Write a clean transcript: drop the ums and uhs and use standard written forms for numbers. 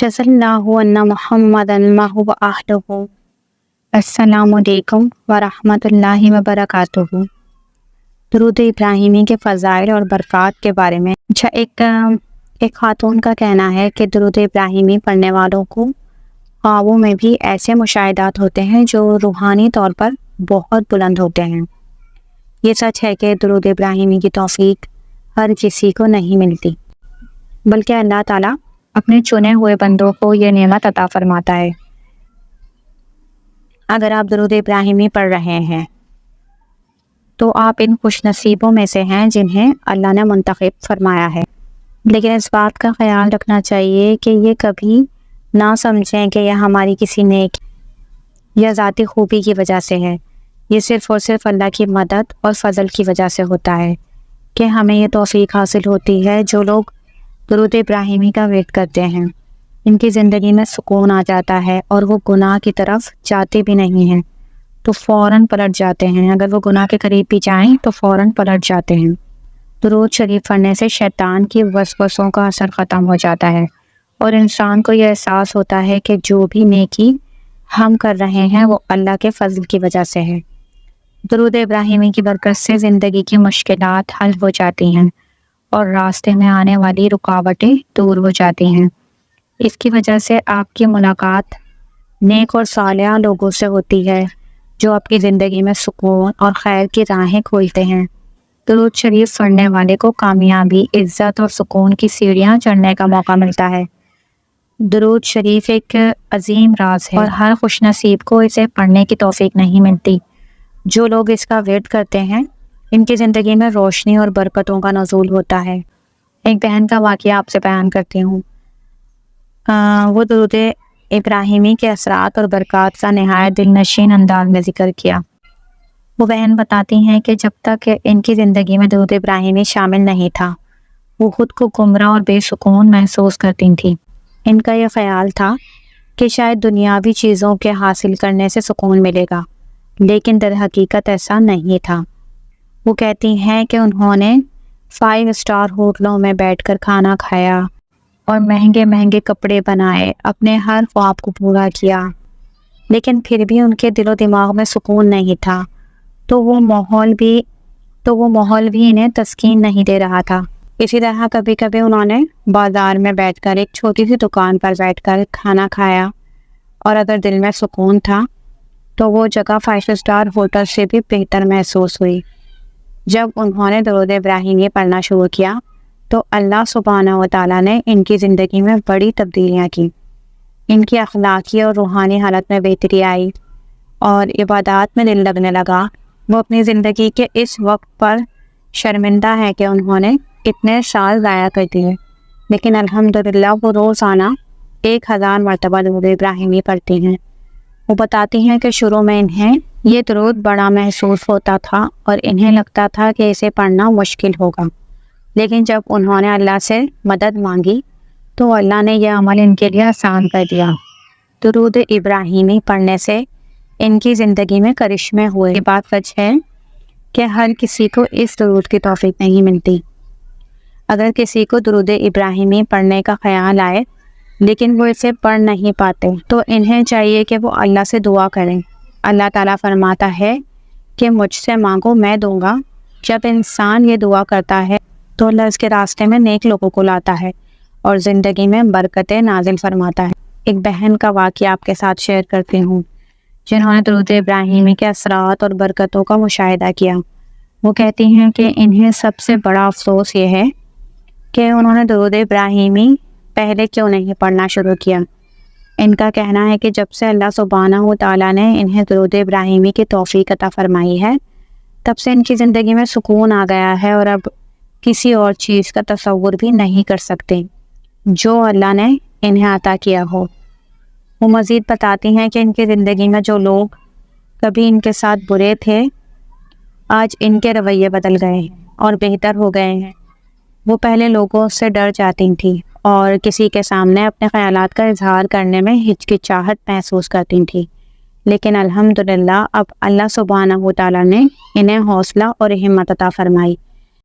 جزا اللہ ان محمد المہ و اہلہ۔ السلام علیکم ورحمۃ اللہ وبرکاتہ۔ درود ابراہیمی کے فضائل اور برکات کے بارے میں ایک خاتون کا کہنا ہے کہ درود ابراہیمی پڑھنے والوں کو خوابوں میں بھی ایسے مشاہدات ہوتے ہیں جو روحانی طور پر بہت بلند ہوتے ہیں۔ یہ سچ ہے کہ درود ابراہیمی کی توفیق ہر کسی کو نہیں ملتی، بلکہ اللہ تعالیٰ اپنے چنے ہوئے بندوں کو یہ نعمت عطا فرماتا ہے۔ اگر آپ درود ابراہیمی پڑھ رہے ہیں تو آپ ان خوش نصیبوں میں سے ہیں جنہیں اللہ نے منتخب فرمایا ہے، لیکن اس بات کا خیال رکھنا چاہیے کہ یہ کبھی نہ سمجھیں کہ یہ ہماری کسی نیک یا ذاتی خوبی کی وجہ سے ہے۔ یہ صرف اور صرف اللہ کی مدد اور فضل کی وجہ سے ہوتا ہے کہ ہمیں یہ توفیق حاصل ہوتی ہے۔ جو لوگ درود ابراہیمی کا ورد کرتے ہیں ان کی زندگی میں سکون آ جاتا ہے اور وہ گناہ کی طرف جاتے بھی نہیں ہیں تو فوراً پلٹ جاتے ہیں۔ اگر وہ گناہ کے قریب بھی جائیں تو فوراً پلٹ جاتے ہیں۔ درود شریف پڑھنے سے شیطان کی وسوسوں کا اثر ختم ہو جاتا ہے اور انسان کو یہ احساس ہوتا ہے کہ جو بھی نیکی ہم کر رہے ہیں وہ اللہ کے فضل کی وجہ سے ہے۔ درود ابراہیمی کی برکت سے زندگی کی مشکلات حل ہو جاتی ہیں اور راستے میں آنے والی رکاوٹیں دور ہو جاتی ہیں۔ اس کی وجہ سے آپ کی ملاقات نیک اور صالح لوگوں سے ہوتی ہے جو آپ کی زندگی میں سکون اور خیر کی راہیں کھولتے ہیں۔ درود شریف پڑھنے والے کو کامیابی، عزت اور سکون کی سیڑھیاں چڑھنے کا موقع ملتا ہے۔ درود شریف ایک عظیم راز ہے اور ہر خوش نصیب کو اسے پڑھنے کی توفیق نہیں ملتی۔ جو لوگ اس کا ورد کرتے ہیں ان کی زندگی میں روشنی اور برکتوں کا نزول ہوتا ہے۔ ایک بہن کا واقعہ آپ سے بیان کرتی ہوں۔ وہ درود ابراہیمی کے اثرات اور برکات کا نہایت دل نشین انداز میں ذکر کیا۔ وہ بہن بتاتی ہیں کہ جب تک ان کی زندگی میں درود ابراہیمی شامل نہیں تھا وہ خود کو گمراہ اور بے سکون محسوس کرتی تھیں۔ ان کا یہ خیال تھا کہ شاید دنیاوی چیزوں کے حاصل کرنے سے سکون ملے گا، لیکن در حقیقت ایسا نہیں تھا۔ وہ کہتی ہیں کہ انہوں نے 5 اسٹار ہوٹلوں میں بیٹھ کر کھانا کھایا اور مہنگے مہنگے کپڑے بنائے، اپنے ہر خواب کو پورا کیا، لیکن پھر بھی ان کے دل و دماغ میں سکون نہیں تھا، تو وہ ماحول بھی انہیں تسکین نہیں دے رہا تھا۔ اسی طرح کبھی کبھی انہوں نے بازار میں بیٹھ کر ایک چھوٹی سی دکان پر بیٹھ کر کھانا کھایا اور اگر دل میں سکون تھا تو وہ جگہ 5 اسٹار ہوٹل سے بھی بہتر محسوس ہوئی۔ جب انہوں نے درود ابراہیمی پڑھنا شروع کیا تو اللہ سبحانہ و تعالیٰ نے ان کی زندگی میں بڑی تبدیلیاں کی۔ ان کی اخلاقی اور روحانی حالت میں بہتری آئی اور عبادات میں دل لگنے لگا۔ وہ اپنی زندگی کے اس وقت پر شرمندہ ہے کہ انہوں نے اتنے سال ضائع کر دیے، لیکن الحمدللہ وہ روزانہ 1000 مرتبہ درود ابراہیمی پڑھتی ہیں۔ وہ بتاتی ہیں کہ شروع میں انہیں یہ درود بڑا محسوس ہوتا تھا اور انہیں لگتا تھا کہ اسے پڑھنا مشکل ہوگا، لیکن جب انہوں نے اللہ سے مدد مانگی تو اللہ نے یہ عمل ان کے لیے آسان کر دیا۔ درود ابراہیمی پڑھنے سے ان کی زندگی میں کرشمے ہوئے۔ یہ بات سچ ہے کہ ہر کسی کو اس درود کی توفیق نہیں ملتی۔ اگر کسی کو درود ابراہیمی پڑھنے کا خیال آئے لیکن وہ اسے پڑھ نہیں پاتے تو انہیں چاہیے کہ وہ اللہ سے دعا کریں۔ اللہ تعالیٰ فرماتا ہے کہ مجھ سے مانگو میں دوں گا۔ جب انسان یہ دعا کرتا ہے تو اللہ اس کے راستے میں نیک لوگوں کو لاتا ہے اور زندگی میں برکتیں نازل فرماتا ہے۔ ایک بہن کا واقعہ آپ کے ساتھ شیئر کرتی ہوں جنہوں نے درود ابراہیمی کے اثرات اور برکتوں کا مشاہدہ کیا۔ وہ کہتی ہیں کہ انہیں سب سے بڑا افسوس یہ ہے کہ انہوں نے درود ابراہیمی پہلے کیوں نہیں پڑھنا شروع کیا۔ ان کا کہنا ہے کہ جب سے اللہ سبحانہ و تعالیٰ نے انہیں درود ابراہیمی کی توفیق عطا فرمائی ہے تب سے ان کی زندگی میں سکون آ گیا ہے اور اب کسی اور چیز کا تصور بھی نہیں کر سکتے جو اللہ نے انہیں عطا کیا ہو۔ وہ مزید بتاتی ہیں کہ ان کی زندگی میں جو لوگ کبھی ان کے ساتھ برے تھے آج ان کے رویے بدل گئے ہیں اور بہتر ہو گئے ہیں۔ وہ پہلے لوگوں سے ڈر جاتی تھیں اور کسی کے سامنے اپنے خیالات کا اظہار کرنے میں ہچکچاہٹ محسوس کرتی تھیں، لیکن الحمدللہ اب اللہ سبحانہ و تعالیٰ نے انہیں حوصلہ اور ہمت عطا فرمائی۔